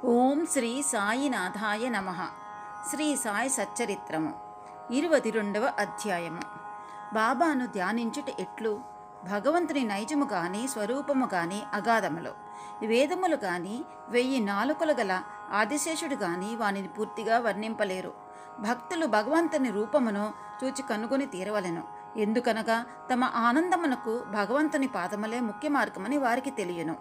ఓం శ్రీ సాయినాథాయ నమః. శ్రీ సాయి సచ్చరిత్రము 22వ అధ్యాయము. బాబాను ధ్యానించుట ఎట్లు? భగవంతుని నైజము గాని స్వరూపము గాని అగాధములో, వేదములు గాని 1000 నాలుకలు గల ఆదిశేషుడు గాని వానిని పూర్తిగా వర్ణింపలేరు. భక్తులు భగవంతుని రూపమును చూచి కనుగొని తీరవలెను. ఎందుకనగా తమ ఆనందమునకు భగవంతుని పాదములే ముఖ్య మార్గమని వారికి తెలియను.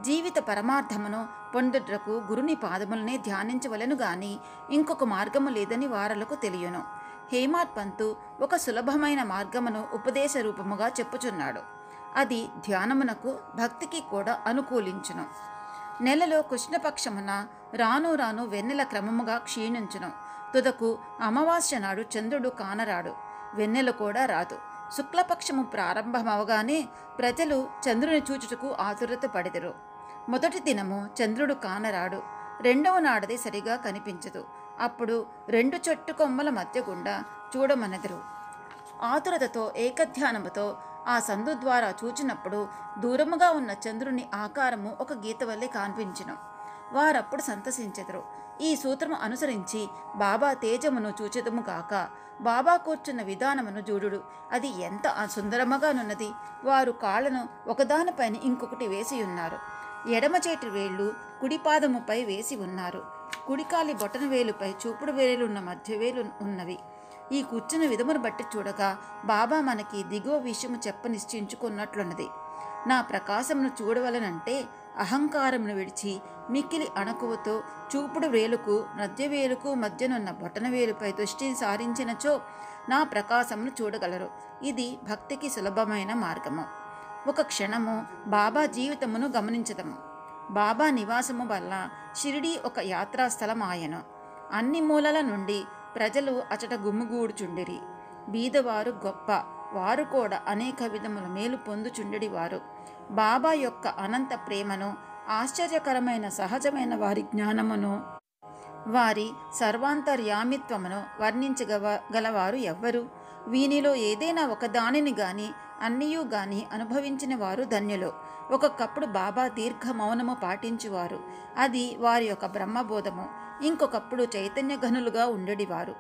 జీవిత పరమార్థమును పొందుటకు గురుని పాదములనే ధ్యానించవలెను గాని ఇంకొక మార్గము లేదని వారలకు తెలియను. హేమాడ్ పంతు ఒక సులభమైన మార్గమును ఉపదేశ రూపముగా చెప్పుచున్నాడు. అది ధ్యానమునకు భక్తికి కూడా అనుకూలించును. నెలలో కృష్ణపక్షమున రాను రాను వెన్నెల క్రమముగా క్షీణించును. తుదకు అమావాస్య నాడు చంద్రుడు కానరాడు, వెన్నెల కూడా రాదు. శుక్లపక్షము ప్రారంభమవగానే ప్రజలు చంద్రుని చూచుటకు ఆతురత పడెదరు. మొదటి దినము చంద్రుడు కానరాడు, రెండవ నాడది సరిగా కనిపించదు. అప్పుడు 2 చెట్టు కొమ్మల మధ్య గుండా చూడమనెదరు. ఆతురతతో ఏకధ్యానముతో ఆ సందు ద్వారా చూచినప్పుడు దూరముగా ఉన్న చంద్రుని ఆకారము ఒక గీత వల్లే కనిపించును. వారప్పుడు సంతసించెదరు. ఈ సూత్రము అనుసరించి బాబా తేజమును చూచెదము గాక. బాబా కూర్చున్న విధానమును చూడుడు, అది ఎంత సుందరముగానున్నది. వారు కాళ్లను ఒకదానిపైన ఇంకొకటి వేసి ఉన్నారు. ఎడమ చేతి వేళ్లు కుడిపాదముపై వేసి ఉన్నారు. కుడికాలి బొటన వేలుపై చూపుడు వేలున్న మధ్య వేలు ఉన్నవి. ఈ కూర్చున్న విధమును బట్టి చూడగా బాబా మనకి దిగువ విషయము చెప్ప నిశ్చయించుకున్నట్లున్నది. నా ప్రకాశమును చూడవలనంటే అహంకారమును విడిచి మిక్కిలి అణకువతో చూపుడు వేలుకు మధ్య వేలుకు మధ్యనున్న బొటన వేలుపై దృష్టిని సారించినచో నా ప్రకాశమును చూడగలరు. ఇది భక్తికి సులభమైన మార్గము. ఒక క్షణము బాబా జీవితమును గమనించదము. బాబా నివాసము వల్ల షిరిడీ ఒక యాత్రాస్థలం ఆయను. అన్ని మూలల నుండి ప్రజలు అచట గుమ్ముగూడుచుండిరి. బీదవారు గొప్ప వారు కూడా అనేక విధముల మేలు పొందుచుండెడివారు. బాబా యొక్క అనంత ప్రేమను, ఆశ్చర్యకరమైన సహజమైన వారి జ్ఞానమును, వారి సర్వాంతర్యామిత్వమును వర్ణించగలవారు ఎవ్వరు? వీనిలో ఏదైనా ఒక దానిని గాని అన్నియూ గాని అనుభవించిన వారు ధన్యులు. ఒక్కొక్కప్పుడు బాబా దీర్ఘ మౌనము పాటించువారు, అది వారి యొక్క బ్రహ్మబోధము. ఇంకొకప్పుడు చైతన్య ఘనులుగా ఉండేడివారు.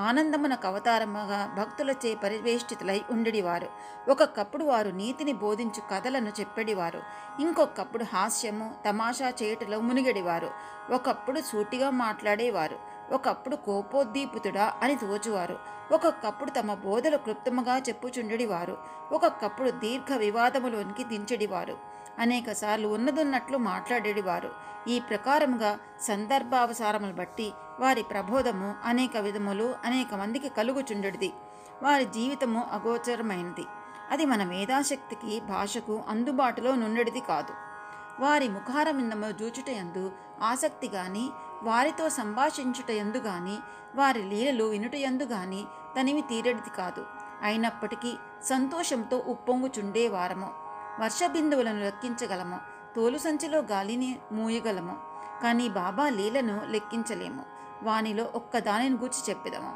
ఆనందమునకు అవతారముగా భక్తులచే పరివేష్టితులై ఉండేడివారు. ఒక్కొక్కప్పుడు వారు నీతిని బోధించు కథలను చెప్పేడివారు. ఇంకొకప్పుడు హాస్యము తమాషా చేయుటలో మునిగడివారు. ఒకప్పుడు సూటిగా మాట్లాడేవారు. ఒకప్పుడు కోపోద్దీపితుడా అని తోచువారు. ఒక్కొక్కప్పుడు తమ బోధలు క్లుప్తముగా చెప్పుచుండెడివారు. ఒక్కొక్కప్పుడు దీర్ఘ వివాదములోనికి దించెడివారు. అనేకసార్లు ఉన్నదున్నట్లు మాట్లాడేడివారు. ఈ ప్రకారముగా సందర్భావసారములు బట్టి వారి ప్రబోధము అనేక విధములు అనేక మందికి కలుగుచుండెడిది. వారి జీవితము అగోచరమైనది. అది మన మేధాశక్తికి భాషకు అందుబాటులో నుండెడిది కాదు. వారి ముఖారవిందము జూచుటయందు ఆసక్తి గాని, వారితో సంభాషించుటయందు గాని, వారి లీలలు వినుటయందు గాని తనివి తీరెడిది కాదు. అయినప్పటికీ సంతోషంతో ఉప్పొంగుచుండేవారము. వర్షబిందువులను లెక్కించగలము, తోలు సంచిలో గాలిని మూయగలము, కానీ బాబా లీలను లెక్కించలేము. వానిలో ఒక్కదానిని గూర్చి చెప్పెదము.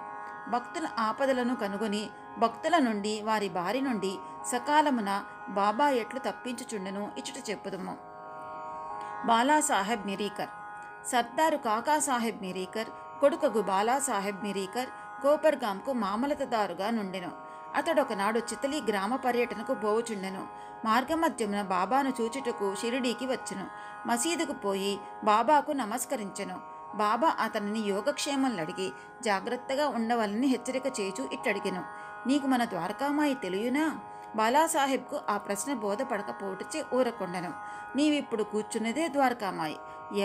భక్తుల ఆపదలను కనుగొని భక్తుల నుండి వారి బారి నుండి సకాలమున బాబా ఎట్లు తప్పించుచుండెను ఇచ్చట చెప్పుదము. బాలాసాహెబ్ మిరీకర్. సర్దారు కాకాసాహెబ్ మిరీకర్ కొడుకగు బాలాసాహెబ్ మిరీకర్ కోపర్గాంకు మామలతదారుగా నుండెను. అతడొకనాడు చితలి గ్రామ పర్యటనకు పోవుచుండెను. మార్గమధ్యమున బాబాను చూచుటకు షిరిడీకి వచ్చెను. మసీదుకు పోయి బాబాకు నమస్కరించెను. బాబా అతనిని యోగక్షేమములు అడిగి జాగ్రత్తగా ఉండవాలని హెచ్చరిక చేచు ఇట్టడిగెను. నీకు మన ద్వారకామాయి తెలియనా? బాలాసాహెబ్కు ఆ ప్రశ్న బోధపడకపోవటచే ఊరకొండెను. నీవిప్పుడు కూర్చున్నదే ద్వారకామాయి.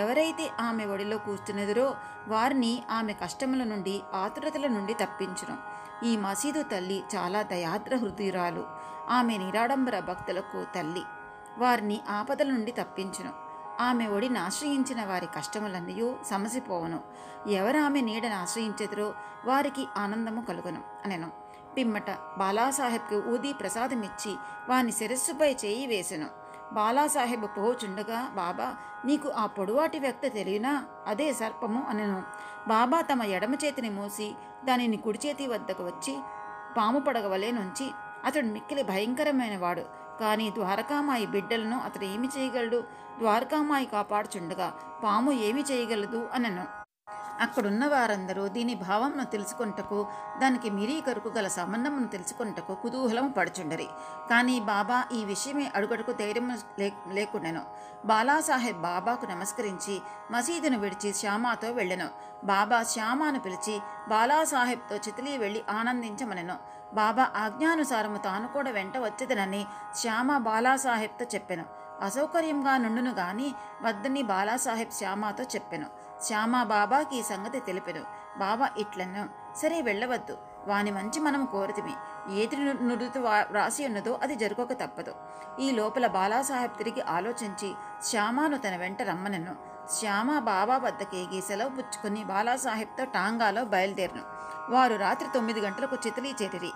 ఎవరైతే ఆమె ఒడిలో కూర్చున్నదిరో వారిని ఆమె కష్టముల నుండి ఆతురతల నుండి తప్పించును. ఈ మసీదు తల్లి చాలా దయాద్ర హృదయురాలు. ఆమె నిరాడంబర భక్తులకు తల్లి, వారిని ఆపదల నుండి తప్పించును. ఆమె ఒడిని ఆశ్రయించిన వారి కష్టములన్నీ సమసిపోవను. ఎవరామె నీడను ఆశ్రయించెదరో వారికి ఆనందము కలుగును అనెను. పిమ్మట బాలాసాహెబ్కు ఊది ప్రసాదమిచ్చి వాని శిరస్సుపై చేయి వేసెను. బాలాసాహెబ్ పోచుండగా బాబా, నీకు ఆ పొడువాటి వ్యక్తి తెలియనా? అదే సర్పము అనెను. బాబా తమ ఎడమ చేతిని మూసి దానిని కుడి చేతి వద్దకు వచ్చి పాము పడగవలే నుంచి, అతడు మిక్కిలి భయంకరమైన వాడు కానీ ద్వారకామాయి బిడ్డలను అతడు ఏమి చేయగలడు? ద్వారకామాయి కాపాడుచుండగా పాము ఏమి చేయగలదు అనను. అక్కడున్న వారందరూ దీని భావమును తెలుసుకొనుటకు, దానికి మిరీకరుకు గల సంబంధమును తెలుసుకొనుటకు కుతూహలము పడుచుండరి. కానీ బాబా ఈ విషయమే అడుగడుకు ధైర్యము లేకుండెను. బాలాసాహెబ్ బాబాకు నమస్కరించి మసీదును విడిచి శ్యామాతో వెళ్ళెను. బాబా శ్యామాను పిలిచి బాలాసాహెబ్తో చితిలి వెళ్ళి ఆనందించమనెను. బాబా ఆజ్ఞానుసారము తాను కూడా వెంట వచ్చేదనని శ్యామ బాలాసాహెబ్తో చెప్పెను. అసౌకర్యంగా నుండును గాని వద్దని బాలాసాహెబ్ శ్యామాతో చెప్పెను. శ్యామ బాబాకి ఈ సంగతి తెలిపెను. బాబా ఇట్లను, సరే వెళ్ళవద్దు, వాని మంచి మనం కోరితిమి. ఏది నుడుతూ వ్రాసి ఉన్నదో అది జరుగక తప్పదు. ఈ లోపల బాలాసాహెబ్ తిరిగి ఆలోచించి శ్యామాను తన వెంట రమ్మనెను. శ్యామ బాబా వద్దకేగి సెలవు పుచ్చుకుని బాలాసాహెబ్తో టాంగాలో బయలుదేరను. వారు రాత్రి 9 గంటలకు చితిలి చేరిరి.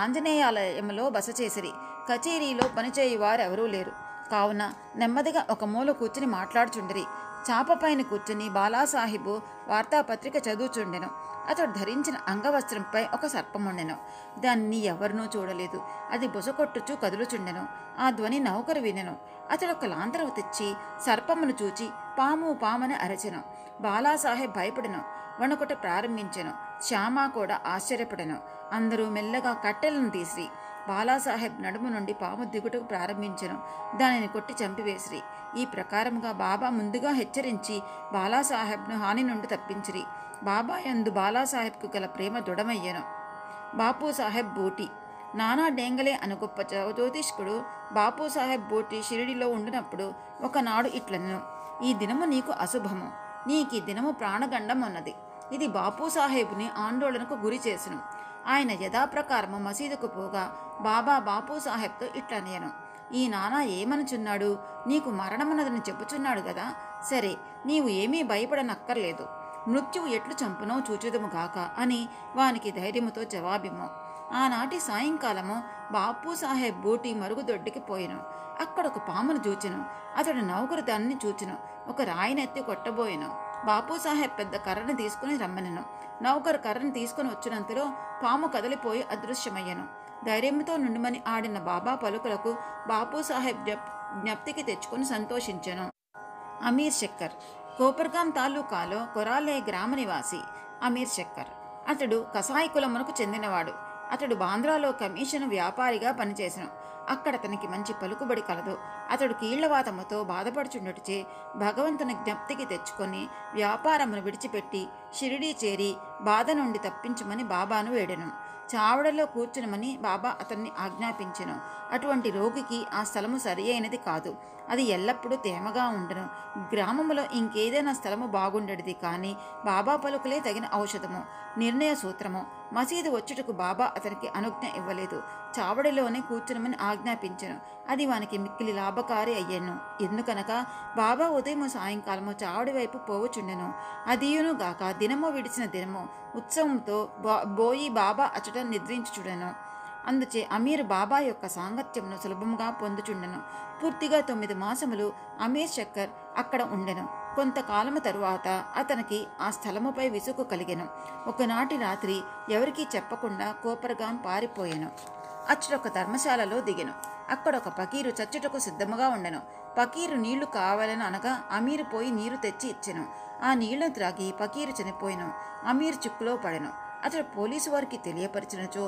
ఆంజనేయాలయంలో బస చేసిరి. కచేరీలో పనిచేయి వారెవరూ లేరు కావున నెమ్మదిగా ఒక మూల కూర్చుని మాట్లాడుచుండిరి. చాపపైన కూర్చుని బాలాసాహెబు వార్తాపత్రిక చదువుచుండెను. అతడు ధరించిన అంగవస్త్రంపై ఒక సర్పముండెను. దాన్ని ఎవరినూ చూడలేదు. అది బుసకొట్టుచూ కదులుచుండెను. ఆ ధ్వని నౌకరు వినెను. అతడు ఒక లాంతరము తెచ్చి సర్పమును చూచి పాము పామని అరచెను. బాలాసాహెబ్ భయపడెను, వణుకుట ప్రారంభించెను. శ్యామ కూడా ఆశ్చర్యపడెను. అందరూ మెల్లగా కట్టెలను తీసిరి. బాలాసాహెబ్ నడుము నుండి పాము దిగుటకు ప్రారంభించెను. దానిని కొట్టి చంపివేసిరి. ఈ ప్రకారముగా బాబా ముందుగా హెచ్చరించి బాలాసాహెబ్ను హాని నుండి తప్పించిరి. బాబా యందు బాలాసాహెబ్కు గల ప్రేమ దృఢమయ్యెను. బాపూసాహెబ్ బూటి నానా డేంగలే అను గొప్ప జ్యోతిష్కుడు బాపూసాహెబ్ బూటి షిరిడిలో ఉండినప్పుడు ఒకనాడు ఇట్లనెను, ఈ దినము నీకు అశుభము, నీకీ దినము ప్రాణగండం ఉన్నది. ఇది బాపూసాహెబుని ఆందోళనకు గురి చేసెను. ఆయన యథాప్రకారము మసీదుకు పోగా బాబా బాపూసాహెబ్తో ఇట్లనేను, ఈ నానా ఏమనుచున్నాడు? నీకు మరణమన్నదని చెప్పుచున్నాడు గదా. సరే, నీవు ఏమీ భయపడనక్కర్లేదు. మృత్యువు ఎట్లు చంపునో చూచుదుముగాక అని వానికి ధైర్యముతో జవాబిమ్ము. ఆనాటి సాయంకాలము బాపూసాహెబ్ బూటి మరుగుదొడ్డికి పోయెను. అక్కడొక పామును చూచెను. అతడు నౌకరు దానిని చూచెను. ఒక రాయినెత్తి కొట్టబోయెను. బాపూసాహెబ్ పెద్ద కర్రను తీసుకుని రమ్మనెను. నౌకరు కర్రను తీసుకుని వచ్చినంతలో పాము కదిలిపోయి అదృశ్యమయ్యను. ధైర్యంతో నుండుమని ఆడిన బాబా పలుకులకు బాపూసాహెబ్ జ్ఞప్తికి తెచ్చుకుని సంతోషించెను. అమీర్ శక్కర్ కోపర్గాం తాలూకాలో కొరాలే గ్రామ నివాసి అమీర్ శక్కర్. అతడు కసాయి కులమునకు చెందినవాడు. అతడు బాంద్రాలో కమిషను వ్యాపారిగా పనిచేసెను. అక్కడ తనకి మంచి పలుకుబడి కలదు. అతడు కీళ్లవాతముతో బాధపడుచుండుటచే భగవంతుని జ్ఞప్తికి తెచ్చుకొని వ్యాపారమును విడిచిపెట్టి షిరిడీ చేరి బాధ నుండి తప్పించమని బాబాను వేడెను. చావడలో కూర్చునమని బాబా అతన్ని ఆజ్ఞాపించెను. అటువంటి రోగికి ఆ స్థలము సరి అయినది కాదు. అది ఎల్లప్పుడూ తేమగా ఉండను. గ్రామములో ఇంకేదైనా స్థలము బాగుండేది. కానీ బాబా పలుకులే తగిన ఔషధము, నిర్ణయ సూత్రము. మసీదు వచ్చుటకు బాబా అతనికి అనుజ్ఞ ఇవ్వలేదు. చావడిలోనే కూర్చునమని ఆజ్ఞాపించెను. అది వానికి మిక్కిలి లాభకారి అయ్యాను. ఎందుకనగా బాబా ఉదయం సాయంకాలము చావడి వైపు పోవుచుండెను. అదియును గాక దినము విడిచిన దినము ఉత్సవంతో బోయి బాబా అచట నిద్రించుచుడెను. అందుచే అమీర్ బాబా యొక్క సాంగత్యమును సులభంగా పొందుచుండెను. పూర్తిగా 9 మాసములు అమీర్ శక్కర్ అక్కడ ఉండెను. కొంతకాలము తరువాత అతనికి ఆ స్థలముపై విసుగు కలిగెను. ఒకనాటి రాత్రి ఎవరికీ చెప్పకుండా కోపర్గాం పారిపోయెను. అచ్చటొక ధర్మశాలలో దిగెను. అక్కడొక పకీరు చచ్చుటకు సిద్ధముగా ఉండెను. పకీరు నీళ్లు కావాలని అనగా అమీరు పోయి నీరు తెచ్చి ఇచ్చెను. ఆ నీళ్లను త్రాగి పకీరు చనిపోయెను. అమీర్ చిక్కులో పడెను. అతడు పోలీసు వారికి తెలియపరిచినచో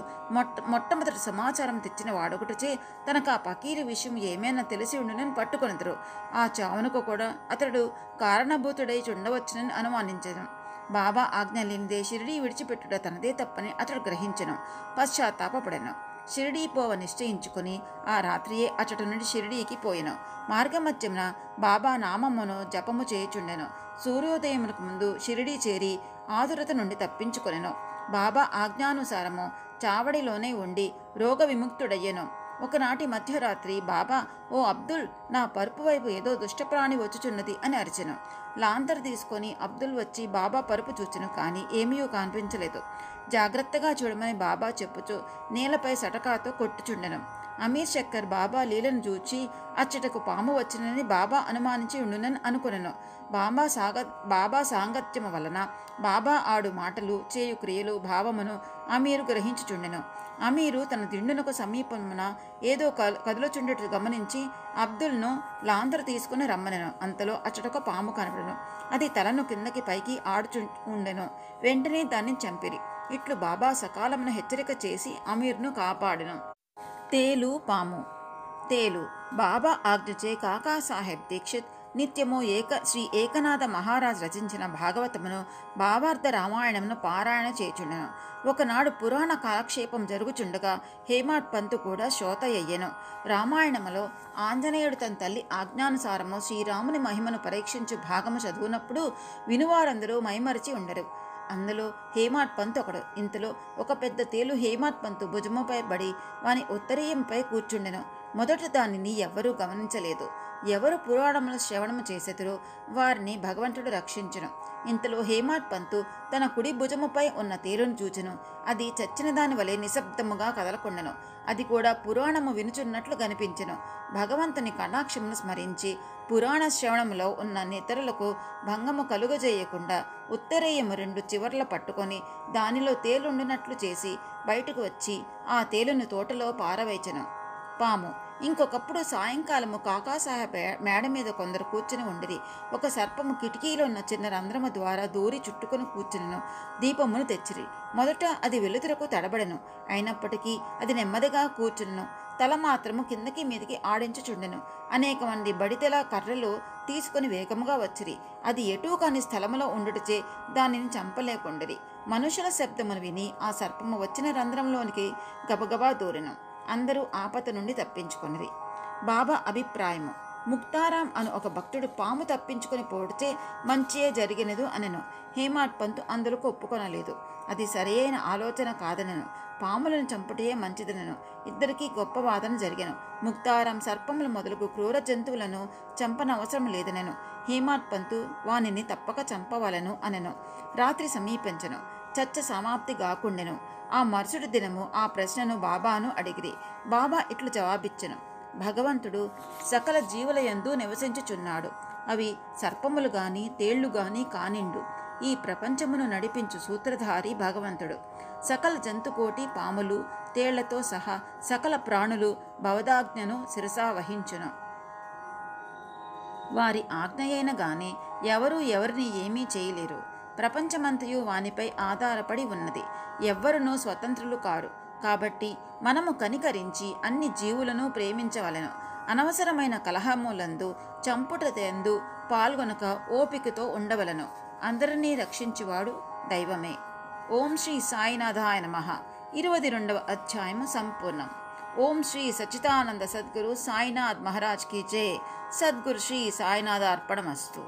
మొట్టమొదటి సమాచారం తెచ్చిన వాడొకటిచే తనకు ఆ పకీరు విషయం ఏమైనా తెలిసి ఉండునని పట్టుకొనిద్దరు. ఆ చావునకు కూడా అతడు కారణభూతుడై ఉండవచ్చునని అనుమానించెను. బాబా ఆజ్ఞ లేనిదే షిరిడీ విడిచిపెట్టుట తనదే తప్పని అతడు గ్రహించెను. పశ్చాత్తాపపడెను. షిరిడీ పోవ నిశ్చయించుకుని ఆ రాత్రియే అచట నుండి షిరిడీకి పోయెను. మార్గమధ్యమున బాబా నామమును జపము చేయుచుండెను. సూర్యోదయమునకు ముందు షిరిడీ చేరి ఆదురత నుండి తప్పించుకొనెను. బాబా ఆజ్ఞానుసారము చావడిలోనే ఉండి రోగ విముక్తుడయ్యెను. ఒకనాటి మధ్యరాత్రి బాబా, ఓ అబ్దుల్, నా పరుపు వైపు ఏదో దుష్టప్రాణి వచ్చుచున్నది అని అరిచెను. లాంతరు తీసుకొని అబ్దుల్ వచ్చి బాబా పరుపు చూచెను. కానీ ఏమీ కనిపించలేదు. జాగ్రత్తగా చూడమని బాబా చెప్పుచూ నేలపై సటకాతో కొట్టుచుండెను. అమీర్ శక్కర్ బాబా లీలను చూచి అచ్చటకు పాము వచ్చినని బాబా అనుమానించి ఉండునని అనుకునెను. బాబా సాంగత్యము వలన బాబా ఆడు మాటలు చేయు క్రియలు భావమును అమీరు గ్రహించుచుండెను. అమీరు తన దిండునకు సమీపమున ఏదో కదులుచుండట గమనించి అబ్దుల్ను లాంతరు తీసుకుని రమ్మనెను. అంతలో అచ్చటొక పాము కనపడెను. అది తలను కిందకి పైకి ఆడుచు ఉండెను. వెంటనే దాన్ని చంపిరి. ఇట్లు బాబా సకాలమున హెచ్చరిక చేసి అమీర్ను కాపాడెను. తేలు పాము. తేలు. బాబా ఆజ్ఞచే కాకాసాహెబ్ దీక్షిత్ నిత్యము శ్రీ ఏకనాథ మహారాజ్ రచించిన భాగవతమును భావార్థ రామాయణమును పారాయణ చేయుచుండెను. ఒకనాడు పురాణ కాలక్షేపం జరుగుచుండగా హేమాడ్ పంతు కూడా శ్రోత అయ్యెను. రామాయణములో ఆంజనేయుడు తన తల్లి ఆజ్ఞానుసారము శ్రీరాముని మహిమను పరీక్షించు భాగము చదువునప్పుడు వినువారందరూ మైమరిచి ఉండరు. అందులో హేమాడ్ పంతు ఒకడు. ఇంతలో ఒక పెద్ద తేలు హేమాడ్ పంతు భుజముపై పడి వాని ఉత్తరీయంపై కూర్చుండెను. మొదట దానిని ఎవ్వరూ గమనించలేదు. ఎవరు పురాణముల శ్రవణము చేసెదరో వారిని భగవంతుడు రక్షించును. ఇంతలో హేమాడ్ పంతు తన కుడి భుజముపై ఉన్న తేలును చూచెను. అది చచ్చిన దాని వలె నిశ్శబ్దముగా కదలకుండెను. అది కూడా పురాణము వినుచున్నట్లు కనిపించెను. భగవంతుని కటాక్షమును స్మరించి పురాణ శ్రవణములో ఉన్న నిద్రలకు భంగము కలుగజేయకుండా ఉత్తరేయము 2 చివర్ల పట్టుకొని దానిలో తేలుండునట్లు చేసి బయటకు వచ్చి ఆ తేలును తోటలో పారవేచెను. పాము. ఇంకొకప్పుడు సాయంకాలము కాకాసాహెబ్ మేడ మీద కొందరు కూర్చుని ఉండిరి. ఒక సర్పము కిటికీలో ఉన్న చిన్న రంధ్రము ద్వారా దూరి చుట్టుకుని కూర్చునెను. దీపమును తెచ్చిరి. మొదట అది వెలుతురకు తడబడెను. అయినప్పటికీ అది నెమ్మదిగా కూర్చునెను. తల మాత్రము కిందకి మీదకి ఆడించుచుండెను. అనేక మంది బడితెల కర్రలు తీసుకుని వేగముగా వచ్చిరి. అది ఎటూ కాని స్థలములో ఉండుటచే దానిని చంపలేకుండిరి. మనుషుల శబ్దమును విని ఆ సర్పము వచ్చిన రంధ్రంలోనికి గబగబా దూరెను. అందరూ ఆపద నుండి తప్పించుకొనిరి. బాబా అభిప్రాయము. ముక్తారాం అను ఒక భక్తుడు పాము తప్పించుకొని పోడితే మంచియే జరిగినదు అనెను. హేమాడ్ పంతు అందులకు ఒప్పుకొనలేదు. అది సరియైన ఆలోచన కాదనెను. పాములను చంపుటయే మంచిదనెను. ఇద్దరికీ గొప్ప వాదన జరిగెను. ముక్తారాం సర్పములు మొదలుగు క్రూర జంతువులను చంపనవసరం లేదనెను. హేమాడ్ పంతు వానిని తప్పక చంపవలను అనెను. రాత్రి సమీపించెను. చర్చ సమాప్తి గాకుండెను. ఆ మరుసటి దినము ఆ ప్రశ్నను బాబాను అడిగిరి. బాబా ఇట్లు జవాబిచ్చెను. భగవంతుడు సకల జీవులయందు నివసించుచున్నాడు. అవి సర్పములు గాని తేళ్లు గాని కానిండు. ఈ ప్రపంచమును నడిపించు సూత్రధారి భగవంతుడు. సకల జంతుకోటి పాములు తేళ్లతో సహా సకల ప్రాణులు భవదాజ్ఞను శిరసా వహించును. వారి ఆజ్ఞయైన గాని ఎవరూ ఎవరిని ఏమీ చేయలేరు. ప్రపంచమంతయు వానిపై ఆధారపడి ఉన్నది. ఎవ్వరునూ స్వతంత్రులు కారు. కాబట్టి మనము కనికరించి అన్ని జీవులను ప్రేమించవలెను. అనవసరమైన కలహములందు చంపుటయందు పాల్గొనక ఓపికతో ఉండవలను. అందరినీ రక్షించువాడు దైవమే. ఓం శ్రీ సాయినాథాయ నమః. 22వ అధ్యాయము సంపూర్ణం. ఓం శ్రీ సచ్చిదానంద సద్గురు సాయినాథ్ మహారాజ్ కీ జై. సద్గురు శ్రీ సాయినాథ అర్పణమస్తు.